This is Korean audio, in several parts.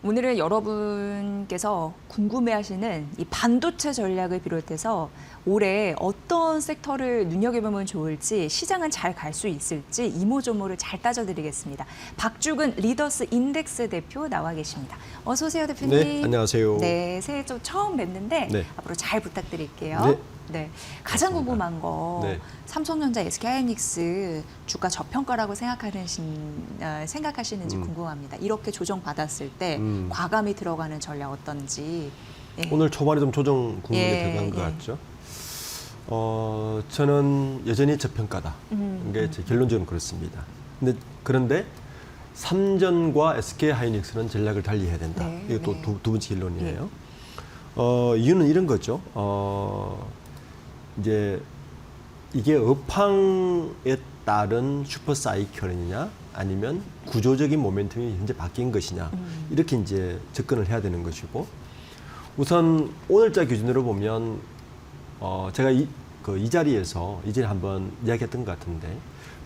오늘은 여러분께서 궁금해하시는 이 반도체 전략을 비롯해서 올해 어떤 섹터를 눈여겨보면 좋을지, 시장은 잘 갈 수 있을지 이모저모를 잘 따져드리겠습니다. 박주근 리더스 인덱스 대표 나와 계십니다. 어서 오세요, 대표님. 네, 안녕하세요. 네, 새해 좀 처음 뵙는데 네. 앞으로 잘 부탁드릴게요. 네. 네, 가장 맞습니다. 궁금한 거 네. 삼성전자, SK하이닉스 주가 저평가라고 생각하시는지 궁금합니다. 이렇게 조정 받았을 때 과감히 들어가는 전략 어떤지. 예. 오늘 초반에 좀 조정 국면에 예, 들어간 것 예. 같죠. 저는 여전히 저평가다. 이게 제 결론적으로 그렇습니다. 그런데 삼전과 SK하이닉스는 전략을 달리해야 된다. 네, 이게 또 네. 두 번째 결론이에요. 이유는 이런 거죠. 이제 이게 업황에 따른 슈퍼 사이클이냐 아니면 구조적인 모멘텀이 현재 바뀐 것이냐 이렇게 이제 접근을 해야 되는 것이고, 우선 오늘자 기준으로 보면 제가 이 자리에서 이전에 한번 이야기했던 것 같은데,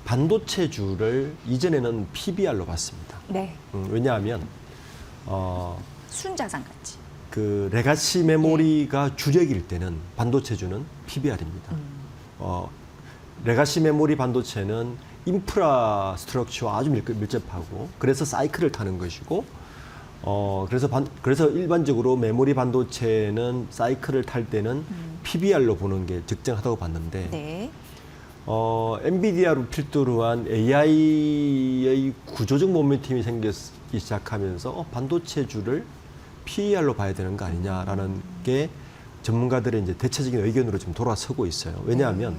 반도체주를 이전에는 PBR로 봤습니다. 네, 왜냐하면 순자산 같이. 그 레가시 메모리가 주력일 때는 반도체주는 PBR입니다. 레가시 메모리 반도체는 인프라스트럭처와 아주 밀접하고, 그래서 사이클을 타는 것이고, 그래서 일반적으로 메모리 반도체는 사이클을 탈 때는 PBR로 보는 게 적정하다고 봤는데, 네. 엔비디아를 필두로 한 AI의 구조적 모멘텀이 생기기 시작하면서 반도체주를 PER로 봐야 되는 거 아니냐라는 게 전문가들의 이제 대체적인 의견으로 지금 돌아서고 있어요. 왜냐하면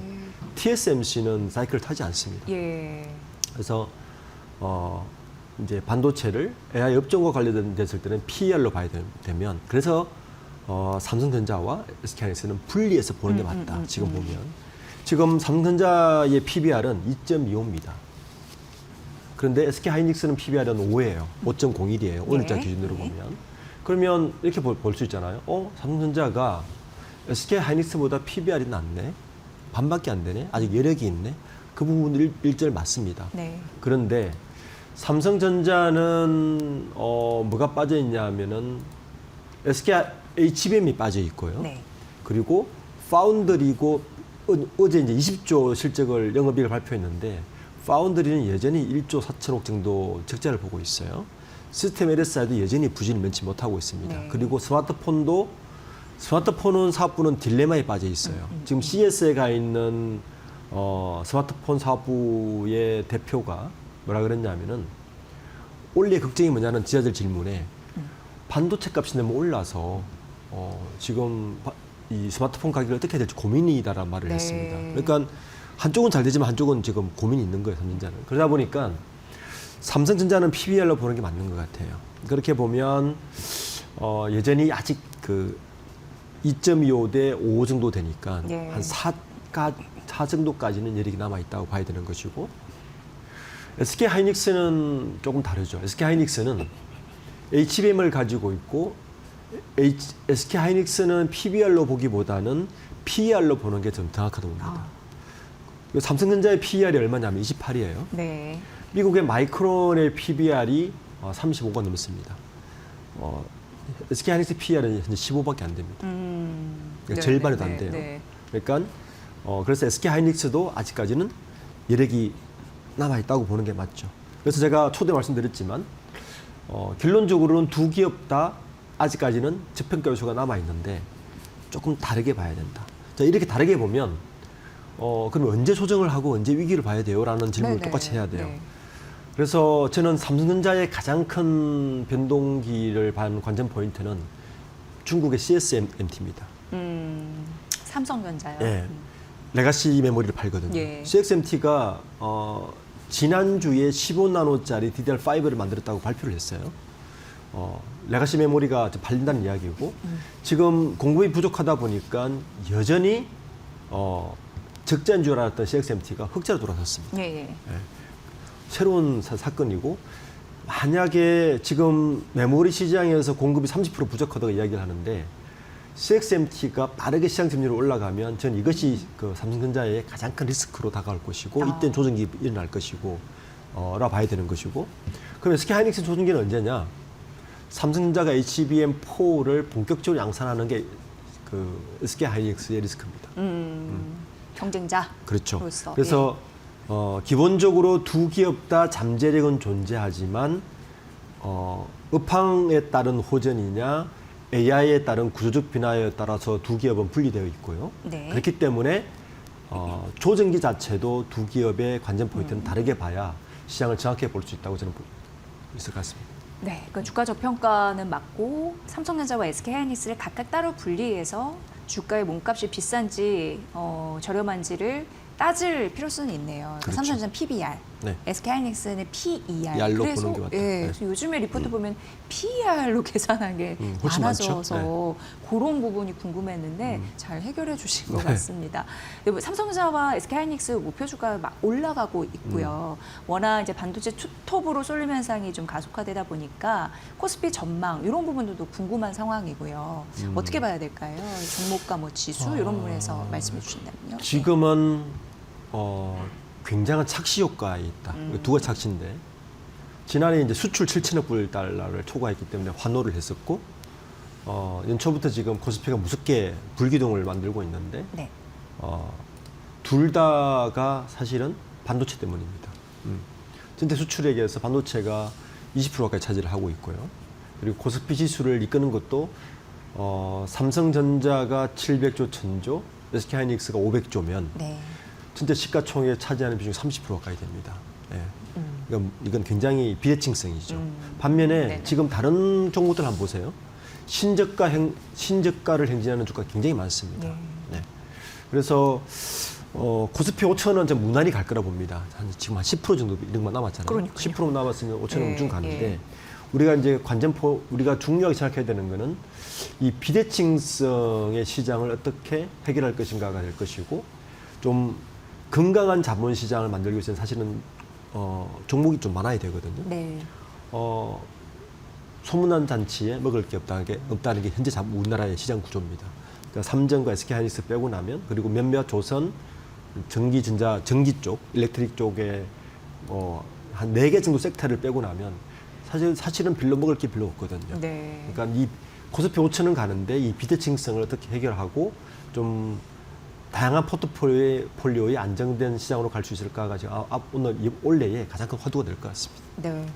TSMC는 사이클을 타지 않습니다. 예. 그래서 이제 반도체를 AI 업종과 관련됐을 때는 PER로 봐야 되면, 그래서 삼성전자와 SK하이닉스는 분리해서 보는 게 맞다. 지금 보면 지금 삼성전자의 PBR은 2.25입니다. 그런데 SK하이닉스는 PBR은 5예요. 5.01이에요. 오늘자 네. 기준으로 보면. 그러면 이렇게 볼 수 있잖아요. 삼성전자가 SK하이닉스보다 PBR이 낮네. 반밖에 안 되네. 아직 여력이 있네. 그 부분은 일절 맞습니다. 네. 그런데 삼성전자는 뭐가 빠져 있냐 하면은 SK HBM이 빠져 있고요. 네. 그리고 파운드리고 어제 이제 20조 실적을 영업이익을 발표했는데, 파운드리는 여전히 1조 4천억 정도 적자를 보고 있어요. 시스템 LSI도 여전히 부진을 면치 못하고 있습니다. 네. 그리고 스마트폰은 사업부는 딜레마에 빠져 있어요. 지금 CS에 가 있는 스마트폰 사업부의 대표가 뭐라 그랬냐면은, 원래 걱정이 뭐냐는 지하철 질문에 반도체 값이 너무 올라서 지금 이 스마트폰 가격이 어떻게 해야 될지 고민이다라는 말을 네. 했습니다. 그러니까 한쪽은 잘 되지만 한쪽은 지금 고민이 있는 거예요, 삼성전자는. 그러다 보니까 삼성전자는 PBR로 보는 게 맞는 것 같아요. 그렇게 보면 여전히 아직 그 2.25 대 5 정도 되니까 예. 한 4 정도까지는 여력이 남아 있다고 봐야 되는 것이고, SK하이닉스는 조금 다르죠. SK하이닉스는 HBM을 가지고 있고, SK하이닉스는 PBR로 보기보다는 PER로 보는 게 좀 정확하다고 봅니다. 삼성전자의 PER이 얼마냐면 28이에요. 네. 미국의 마이크론의 PBR이 35가 넘습니다. SK하이닉스 PER은 현재 15밖에 안 됩니다. 그러니까 절반에도 안 돼요. 네. 그러니까 그래서 SK하이닉스도 아직까지는 여력이 남아 있다고 보는 게 맞죠. 그래서 제가 초대 말씀드렸지만 결론적으로는 두 기업 다 아직까지는 저평가 요소가 남아 있는데 조금 다르게 봐야 된다. 자, 이렇게 다르게 보면 그럼 언제 조정을 하고 언제 위기를 봐야 돼요?라는 질문을 네네. 똑같이 해야 돼요. 네. 그래서 저는 삼성전자의 가장 큰 변동기를 반 관전 포인트는 중국의 CSMT입니다. 삼성전자요. 예. 레가시 메모리를 팔거든요. 예. CXMT가 지난주에 15나노짜리 DDR5를 만들었다고 발표를 했어요. 레가시 메모리가 팔린다는 이야기고, 지금 공급이 부족하다 보니까 여전히 적자인 줄 알았던 CXMT가 흑자로 돌아섰습니다. 예, 예. 새로운 사건이고, 만약에 지금 메모리 시장에서 공급이 30% 부족하다고 이야기를 하는데, CXMT가 빠르게 시장 점유율이 올라가면 전 이것이 그 삼성전자의 가장 큰 리스크로 다가올 것이고, 이때는 조정이 일어날 것이고, 라 봐야 되는 것이고. 그럼 SK하이닉스 조정기는 언제냐? 삼성전자가 HBM4를 본격적으로 양산하는 게 그 SK 하이닉스의 리스크입니다. 경쟁자. 그렇죠. 로서, 그래서 기본적으로 두 기업 다 잠재력은 존재하지만 업황에 따른 호전이냐 AI에 따른 구조적 변화에 따라서 두 기업은 분리되어 있고요. 네. 그렇기 때문에 조정기 자체도 두 기업의 관전 포인트는 다르게 봐야 시장을 정확하게 볼 수 있다고 저는 있을 것 같습니다. 네, 그러니까 주가 저평가는 맞고 삼성전자와 SK하이닉스를 각각 따로 분리해서 주가의 몸값이 비싼지 저렴한지를 따질 필요성은 있네요. 그러니까 그렇죠. 삼성전자는 PBR, 네. SK하이닉스는 PER. ER로 그래서 보는 게 맞다. 네. 그래서 요즘에 리포트 보면 PER로 계산한 게 훨씬 많죠. 많아져서 그런 부분이 궁금했는데 잘 해결해 주신 것 네. 같습니다. 근데 뭐 삼성전자와 SK하이닉스 목표 주가가 막 올라가고 있고요. 워낙 이제 반도체 투톱으로 쏠림 현상이 좀 가속화되다 보니까 코스피 전망 이런 부분들도 궁금한 상황이고요. 어떻게 봐야 될까요? 종목과 뭐 지수 이런 부분에서 말씀해 주신다면요. 지금은 굉장한 착시 효과에 있다. 두가 착시인데 지난해 이제 수출 7천억 불 달러를 초과했기 때문에 환호를 했었고 연초부터 지금 코스피가 무섭게 불기둥을 만들고 있는데 네. 둘 다가 사실은 반도체 때문입니다. 전체 수출액에서 반도체가 20% 가까이 차지를 하고 있고요. 그리고 코스피 지수를 이끄는 것도 삼성전자가 700조 1000조, SK하이닉스가 500조면 네. 전체 시가총액 차지하는 비중이 30% 가까이 됩니다. 예. 이건 굉장히 비대칭성이죠. 반면에 네네. 지금 다른 종목들 한번 보세요. 신저가를 행진하는 주가가 굉장히 많습니다. 네. 네. 그래서 코스피 5,000원 좀 무난히 갈 거라 봅니다. 지금 한 10% 정도 이런 거 남았잖아요. 그러니까요. 10% 남았으면 5,000원 네, 무조건 가는데 예. 우리가 이제 우리가 중요하게 생각해야 되는 거는 이 비대칭성의 시장을 어떻게 해결할 것인가가 될 것이고 좀 건강한 자본 시장을 만들기 위해서는 사실은 종목이 좀 많아야 되거든요. 네. 소문난 잔치에 먹을 게 없다는 게 현재 우리나라의 시장 구조입니다. 그러니까 삼성과 SK하이닉스 빼고 나면 그리고 몇몇 조선 전기 쪽, 일렉트릭 쪽에 한 4개 정도 섹터를 빼고 나면 사실은 별로 먹을 게 별로 없거든요. 네. 그러니까 이 코스피 5천원 가는데 이 비대칭성을 어떻게 해결하고 좀 다양한 포트폴리오의 안정된 시장으로 갈 수 있을까가 지금 오늘 올해의 가장 큰 화두가 될 것 같습니다. 네.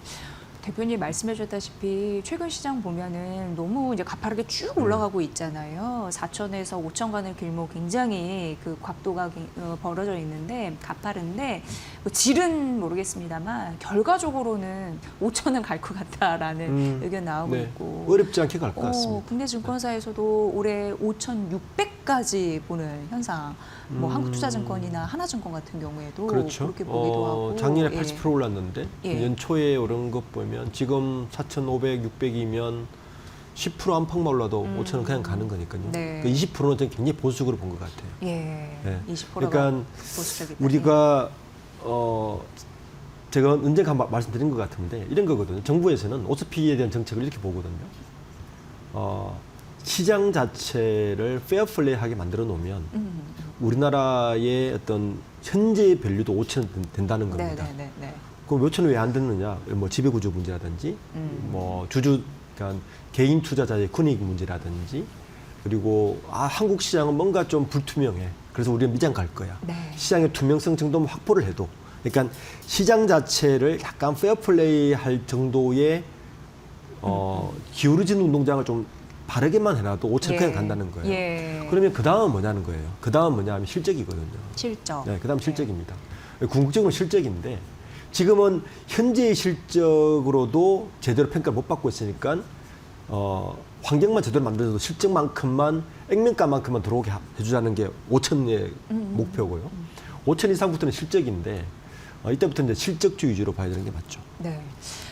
대표님 말씀해 주셨다시피 최근 시장 보면은 너무 이제 가파르게 쭉 올라가고 있잖아요. 4천에서 5천 가는 길목 굉장히 그 각도가 벌어져 있는데 가파른데 뭐 질은 모르겠습니다만 결과적으로는 5천은 갈 것 같다라는 의견 나오고 네. 있고 어렵지 않게 갈 것 같습니다. 국내 증권사에서도 올해 5,600까지 보는 현상, 뭐 한국투자증권이나 하나증권 같은 경우에도 그렇죠. 그렇게 보기도 하고 작년에 예. 80% 올랐는데 예. 연초에 오른 것 보면 지금 4,500, 600이면 10% 안팎만 올라도 5천원 그냥 가는 거니까요. 네. 그 20%는 저는 굉장히 보수적으로 본 것 같아요. 예, 네. 20%가 그러니까 보수적이다. 우리가 제가 언젠가 말씀드린 것 같은데 이런 거거든요. 정부에서는 오스피에 대한 정책을 이렇게 보거든요. 시장 자체를 페어플레이하게 만들어 놓으면 우리나라의 어떤 현재의 밸류도 5천원 된다는 겁니다. 네. 그럼 5천원 왜 안 됐느냐? 뭐 지배구조 문제라든지, 뭐 그러니까 개인 투자자의 권익 문제라든지, 그리고 한국 시장은 뭔가 좀 불투명해. 그래서 우리는 미장 갈 거야. 네. 시장의 투명성 정도만 확보를 해도, 그러니까 시장 자체를 약간 페어플레이할 정도의 기울어진 운동장을 좀 바르게만 해놔도 5천 그냥 간다는 거예요. 예. 그러면 그 다음은 뭐냐는 거예요. 그 다음은 뭐냐면 실적이거든요. 실적. 네, 그 다음 실적입니다. 궁극적으로 실적인데 지금은 현재의 실적으로도 제대로 평가를 못 받고 있으니까 환경만 제대로 만들어도 실적만큼만 액면가만큼만 들어오게 해주자는 게 5천의 목표고요. 5천 이상부터는 실적인데 이때부터 이제 실적주 위주로 봐야 되는 게 맞죠. 네.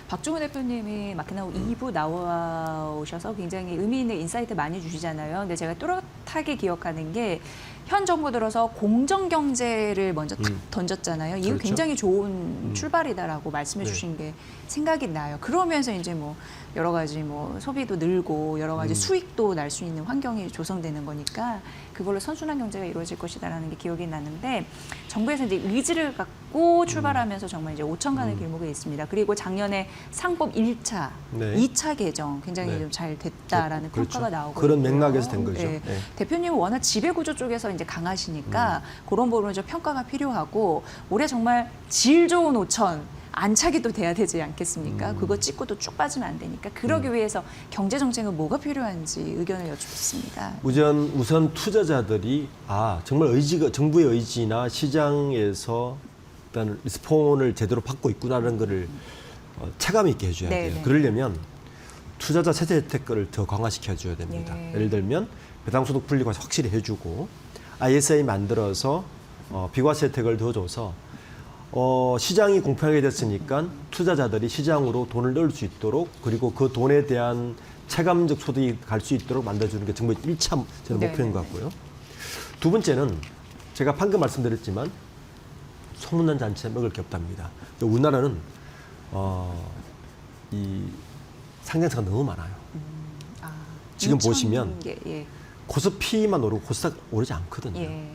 박종훈 대표님이 마켓나우 2부 나오셔서 굉장히 의미 있는 인사이트 많이 주시잖아요. 근데 제가 또렷하게 기억하는 게 현 정부 들어서 공정 경제를 먼저 탁 던졌잖아요. 이거 그렇죠. 굉장히 좋은 출발이다라고 말씀해 네. 주신 게 생각이 나요. 그러면서 이제 뭐 여러 가지 뭐 소비도 늘고 여러 가지 수익도 날 수 있는 환경이 조성되는 거니까 그걸로 선순환 경제가 이루어질 것이다라는 게 기억이 나는데 정부에서 이제 의지를 갖고 출발하면서 정말 이제 5천간의 길목에 있습니다. 그리고 작년에 상법 1차, 네. 2차 개정 굉장히 네. 좀 잘 됐다라는 그렇죠. 평가가 나오고 그런 있고요. 맥락에서 된 거죠. 네. 네. 대표님은 워낙 지배구조 쪽에서 이제 강하시니까 그런 부분을 좀 평가가 필요하고 올해 정말 질 좋은 5천 안착이 돼야 되지 않겠습니까? 그거 찍고도 쭉 빠지면 안 되니까 그러기 위해서 경제 정책은 뭐가 필요한지 의견을 여쭙습니다. 우선 투자자들이 정말 정부의 의지나 시장에서 일단 리스폰을 제대로 받고 있구나라는 것을 체감 있게 해줘야 네, 돼요. 네. 그러려면 투자자 세제 혜택을 더 강화시켜 줘야 됩니다. 네. 예를 들면 배당소득 분리가 확실히 해주고 ISA 만들어서 비과세 혜택을 더 줘서 시장이 공평하게 됐으니까 투자자들이 시장으로 돈을 넣을 수 있도록 그리고 그 돈에 대한 체감적 소득이 갈 수 있도록 만들어주는 게 정부의 1차 목표인 것 같고요. 두 번째는 제가 방금 말씀드렸지만 소문난 잔치에 먹을 게 없답니다. 우리나라는 이 상장사가 너무 많아요. 지금 2천 보시면 개, 예. 코스피만 오르고 코스닥 오르지 않거든요. 예.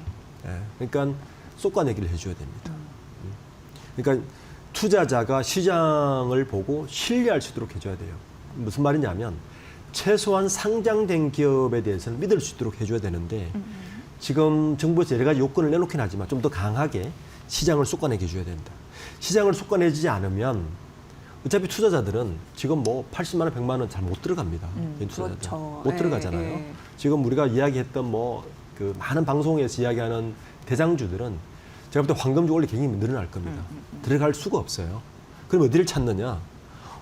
그러니까 쏟아내기를 해줘야 됩니다. 그러니까 투자자가 시장을 보고 신뢰할 수 있도록 해줘야 돼요. 무슨 말이냐면 최소한 상장된 기업에 대해서는 믿을 수 있도록 해줘야 되는데 지금 정부에서 여러 가지 요건을 내놓긴 하지만 좀 더 강하게 시장을 쏟아내게 해줘야 된다. 시장을 쏟아내지 않으면 어차피 투자자들은 지금 뭐 80만 원, 100만 원 잘 못 들어갑니다. 투자자들 그렇죠. 못 예, 들어가잖아요. 예. 지금 우리가 이야기했던 그 많은 방송에서 이야기하는 대장주들은 제가 볼 때 황금주 원래 굉장히 늘어날 겁니다. 들어갈 수가 없어요. 그럼 어디를 찾느냐?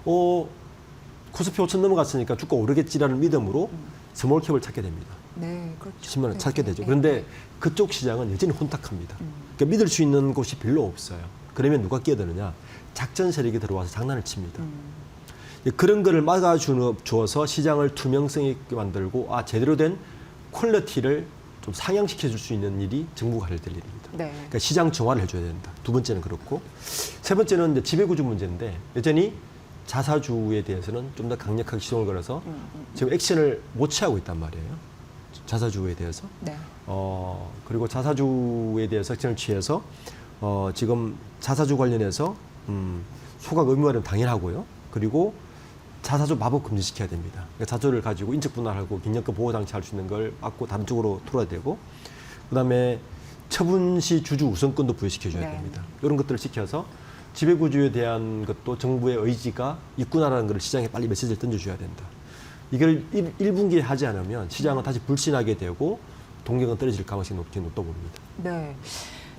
코스피 5천 넘어갔으니까 주가 오르겠지라는 믿음으로 스몰캡을 찾게 됩니다. 네, 그렇죠. 10만 원 찾게 되죠. 네, 그런데 네. 그쪽 시장은 여전히 혼탁합니다. 그러니까 믿을 수 있는 곳이 별로 없어요. 그러면 누가 끼어드느냐? 작전 세력이 들어와서 장난을 칩니다. 그런 거를 막아주어서 시장을 투명성 있게 만들고 제대로 된 퀄리티를 좀 상향시켜 줄 수 있는 일이 정부가 해야 될 일입니다. 네. 그러니까 시장 정화를 해줘야 된다. 두 번째는 그렇고 세 번째는 이제 지배구조 문제인데 여전히 자사주에 대해서는 좀 더 강력하게 시동을 걸어서 지금 액션을 못 취하고 있단 말이에요. 자사주에 대해서. 네. 그리고 자사주에 대해서 액션을 취해서 지금 자사주 관련해서 소각 의무화는 당연하고요. 그리고 자사주 마법 금지시켜야 됩니다. 그러니까 자사주를 가지고 인적 분할하고 긴급금 보호 장치할 수 있는 걸 막고 다른 쪽으로 틀어야 되고, 그다음에 처분 시 주주 우선권도 부여시켜줘야 네. 됩니다. 이런 것들을 지켜서 지배구조에 대한 것도 정부의 의지가 있구나라는 것을 시장에 빨리 메시지를 던져줘야 된다. 이걸 1분기에 하지 않으면 시장은 다시 불신하게 되고 동경은 떨어질 가능성이 높다고 봅니다. 네.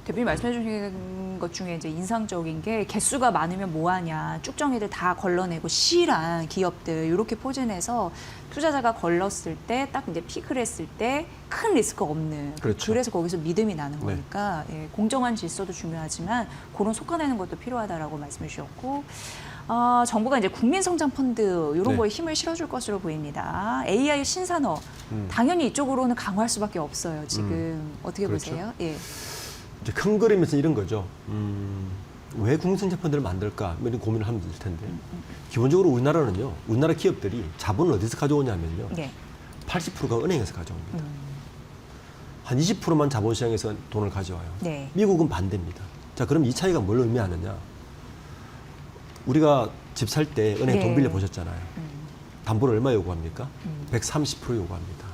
대표님 말씀해 주신 것 중에 이제 인상적인 게 개수가 많으면 뭐하냐, 쭉정이들 다 걸러내고 실한 기업들 이렇게 포진해서 투자자가 걸렀을 때 딱 이제 피크를 했을 때 큰 리스크가 없는, 그렇죠. 그래서 거기서 믿음이 나는 네. 거니까 공정한 질서도 중요하지만 그런 속아내는 것도 필요하다라고 말씀해 주셨고, 정부가 이제 국민성장펀드 이런 네. 거에 힘을 실어줄 것으로 보입니다. AI 신산업 당연히 이쪽으로는 강화할 수밖에 없어요. 지금 어떻게 그렇죠. 보세요? 예. 이제 큰 그림에서 이런 거죠. 왜 국민성장펀드를 만들까? 이런 고민을 하면 될 텐데. 기본적으로 우리나라는요, 우리나라 기업들이 자본을 어디서 가져오냐면요. 예. 80%가 은행에서 가져옵니다. 한 20%만 자본시장에서 돈을 가져와요. 네. 미국은 반대입니다. 자, 그럼 이 차이가 뭘 의미하느냐? 우리가 집 살 때 은행에 네. 돈 빌려 보셨잖아요. 담보를 얼마 요구합니까? 130% 요구합니다.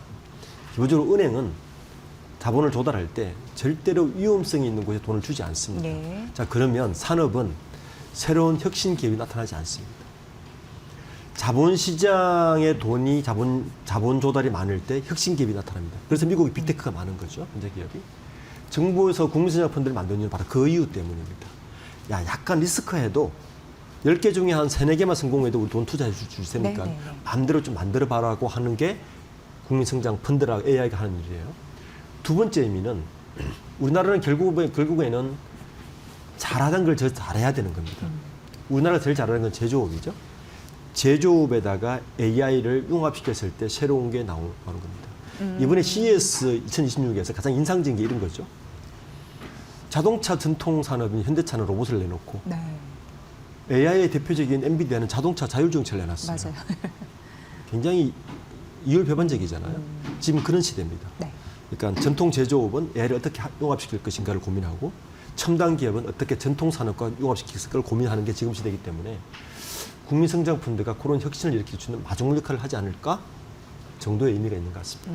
기본적으로 은행은 자본을 조달할 때 절대로 위험성이 있는 곳에 돈을 주지 않습니다. 네. 자, 그러면 산업은 새로운 혁신 기업이 나타나지 않습니다. 자본시장의 돈이 자본 조달이 많을 때 혁신 기업이 나타납니다. 그래서 미국이 빅테크가 많은 거죠, 현재 기업이. 정부에서 국민성장 펀드를 만든 이유는 바로 그 이유 때문입니다. 약간 리스크해도 10개 중에 한 3, 4개만 성공해도 우리 돈 투자해 줄 테니까 네, 네, 네. 마음대로 좀 만들어봐라고 하는 게 국민성장 펀드라 AI가 하는 일이에요. 두 번째 의미는 우리나라는 결국에는 잘하는 걸 더 잘해야 되는 겁니다. 우리나라가 제일 잘하는 건 제조업이죠. 제조업에다가 AI를 융합시켰을 때 새로운 게 나오는 겁니다. 이번에 CES 2026에서 가장 인상적인 게 이런 거죠. 자동차 전통 산업인 현대차는 로봇을 내놓고 네. AI의 대표적인 엔비디아는 자동차 자율주행차를 내놨어요. 맞아요. 굉장히 이율배반적이잖아요. 지금 그런 시대입니다. 네. 그러니까 전통 제조업은 AI를 어떻게 융합시킬 것인가를 고민하고 첨단 기업은 어떻게 전통 산업과 융합시킬 걸 고민하는 게 지금 시대이기 때문에 국민성장펀드가 그런 혁신을 일으켜주는 마중 역할을 하지 않을까 정도의 의미가 있는 것 같습니다.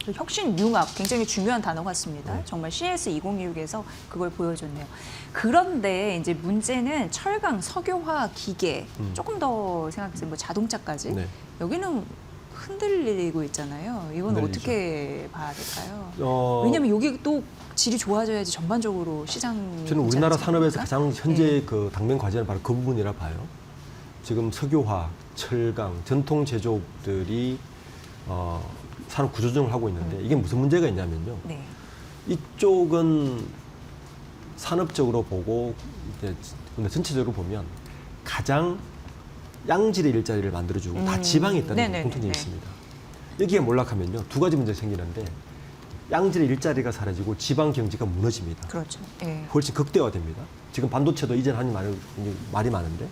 그 혁신 융합 굉장히 중요한 단어 같습니다. 네. 정말 CS 2026에서 그걸 보여줬네요. 그런데 이제 문제는 철강, 석유화, 기계 조금 더 생각해서 뭐 자동차까지 네. 여기는 흔들리고 있잖아요. 이건 흔들리죠. 어떻게 봐야 될까요? 왜냐하면 여기 또 질이 좋아져야지 전반적으로 시장. 저는 우리나라 산업에서 가장 현재 네. 그 당면 과제는 바로 그 부분이라 봐요. 지금 석유화, 철강, 전통 제조업들이 산업 구조조정을 하고 있는데 이게 무슨 문제가 있냐면요. 네. 이쪽은 산업적으로 보고 이제 근데 전체적으로 보면 가장 양질의 일자리를 만들어주고 다 지방에 있다는 게 네네네네. 공통점이 있습니다. 여기에 몰락하면요 두 가지 문제가 생기는데 양질의 일자리가 사라지고 지방 경제가 무너집니다. 그렇죠. 예. 훨씬 극대화됩니다. 지금 반도체도 이제는 하니 말이 많은데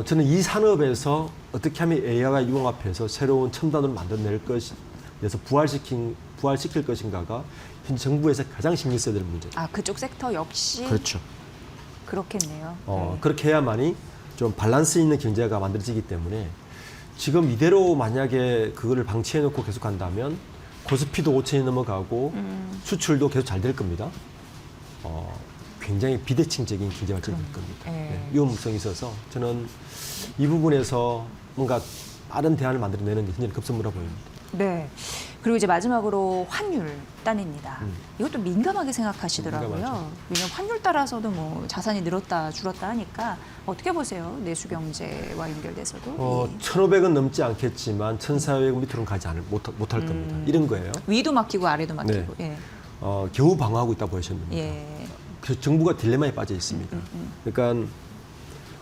저는 이 산업에서 어떻게 하면 AI와 융합해서 새로운 첨단을 만들어낼 것에서 부활시킬 것인가가 현재 정부에서 가장 신경 써야 될 문제죠. 아, 그쪽 섹터 역시 그렇죠. 그렇겠네요. 네. 그렇게 해야만이 좀 밸런스 있는 경제가 만들어지기 때문에 지금 이대로 만약에 그거를 방치해놓고 계속 간다면 코스피도 5천이 넘어가고 수출도 계속 잘 될 겁니다. 굉장히 비대칭적인 경제 발전이 될 겁니다. 네, 위험성이 있어서 저는 이 부분에서 뭔가 빠른 대안을 만들어내는 게 굉장히 급선무라 보입니다. 네. 그리고 이제 마지막으로 환율 단입니다. 이것도 민감하게 생각하시더라고요. 민감하죠. 왜냐하면 환율 따라서도 뭐 자산이 늘었다 줄었다 하니까 어떻게 보세요? 내수 경제와 연결돼서도. 1,500원 넘지 않겠지만 1,400원 밑으로는 가지 못할 겁니다. 이런 거예요. 위도 막히고 아래도 막히고. 예. 겨우 방어하고 있다 보셨는데 예. 그래서 정부가 딜레마에 빠져 있습니다. 그러니까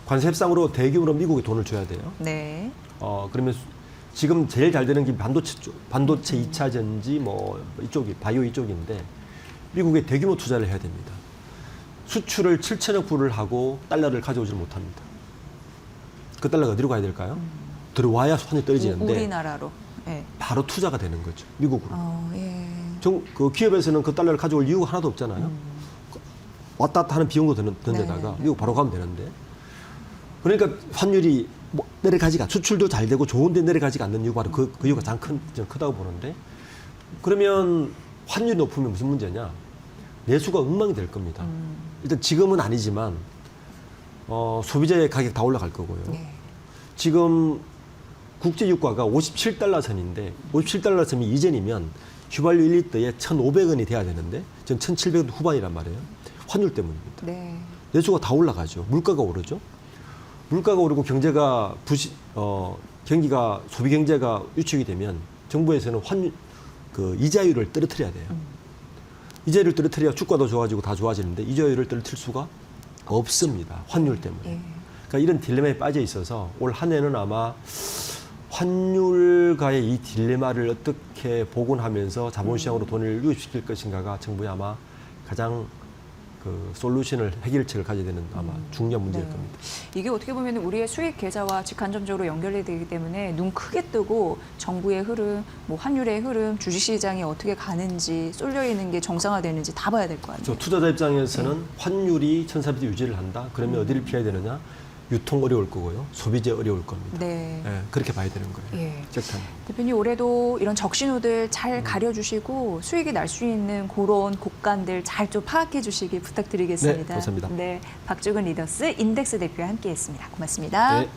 관세 협상으로 대규모로 미국에 돈을 줘야 돼요. 네. 그러면 지금 제일 잘 되는 게 반도체 쪽, 반도체 2차 전지 뭐 이쪽이 바이오 이쪽인데 미국에 대규모 투자를 해야 됩니다. 수출을 7천억 불을 하고 달러를 가져오지 못합니다. 그 달러가 어디로 가야 될까요? 들어와야 환율이 떨어지는데 우리나라로. 예. 바로 투자가 되는 거죠. 미국으로. 예. 그 기업에서는 그 달러를 가져올 이유가 하나도 없잖아요. 왔다 갔다 하는 비용도 드는 데다가 미국 바로 가면 되는데 그러니까 환율이 뭐 내려가지가 수출도 잘 되고 좋은데 내려가지가 않는 이유가 바로 그 이유가 가장 크다고 보는데 그러면 환율이 높으면 무슨 문제냐 내수가 엉망이 될 겁니다. 일단 지금은 아니지만 소비자의 가격 다 올라갈 거고요. 네. 지금 국제 유가가 57달러 선인데 57달러 선이 이전이면 휘발유 1리터에 1,500원이 돼야 되는데 전 1,700원 후반이란 말이에요. 환율 때문입니다. 네. 내수가 다 올라가죠. 물가가 오르죠. 물가가 오르고 경제가 경기가 소비 경제가 위축이 되면 정부에서는 이자율을 떨어뜨려야 돼요. 이자율을 떨어뜨려야 주가도 좋아지고 다 좋아지는데 이자율을 떨어뜨릴 수가 없습니다. 환율 때문에. 예. 그러니까 이런 딜레마에 빠져 있어서 올 한 해는 아마 환율과의 이 딜레마를 어떻게 복원하면서 자본시장으로 돈을 유입시킬 것인가가 정부의 아마 가장 그 솔루션을 해결책을 가져야 되는 아마 중요한 문제일 네. 겁니다. 이게 어떻게 보면 우리의 수익 계좌와 직간접적으로 연결이 되기 때문에 눈 크게 뜨고 정부의 흐름, 뭐 환율의 흐름, 주식시장이 어떻게 가는지 쏠려 있는 게 정상화되는지 다 봐야 될 것 같아요. 투자자 입장에서는 환율이 1,400원 유지를 한다. 그러면 어디를 피해야 되느냐? 유통 어려울 거고요. 소비재 어려울 겁니다. 네. 예, 그렇게 봐야 되는 거예요. 예. 적당. 대표님 올해도 이런 적신호들 잘 가려주시고 수익이 날 수 있는 그런 곡간들 잘 좀 파악해 주시기 부탁드리겠습니다. 네, 감사합니다. 네, 박주근 리더스 인덱스 대표와 함께했습니다. 고맙습니다. 네.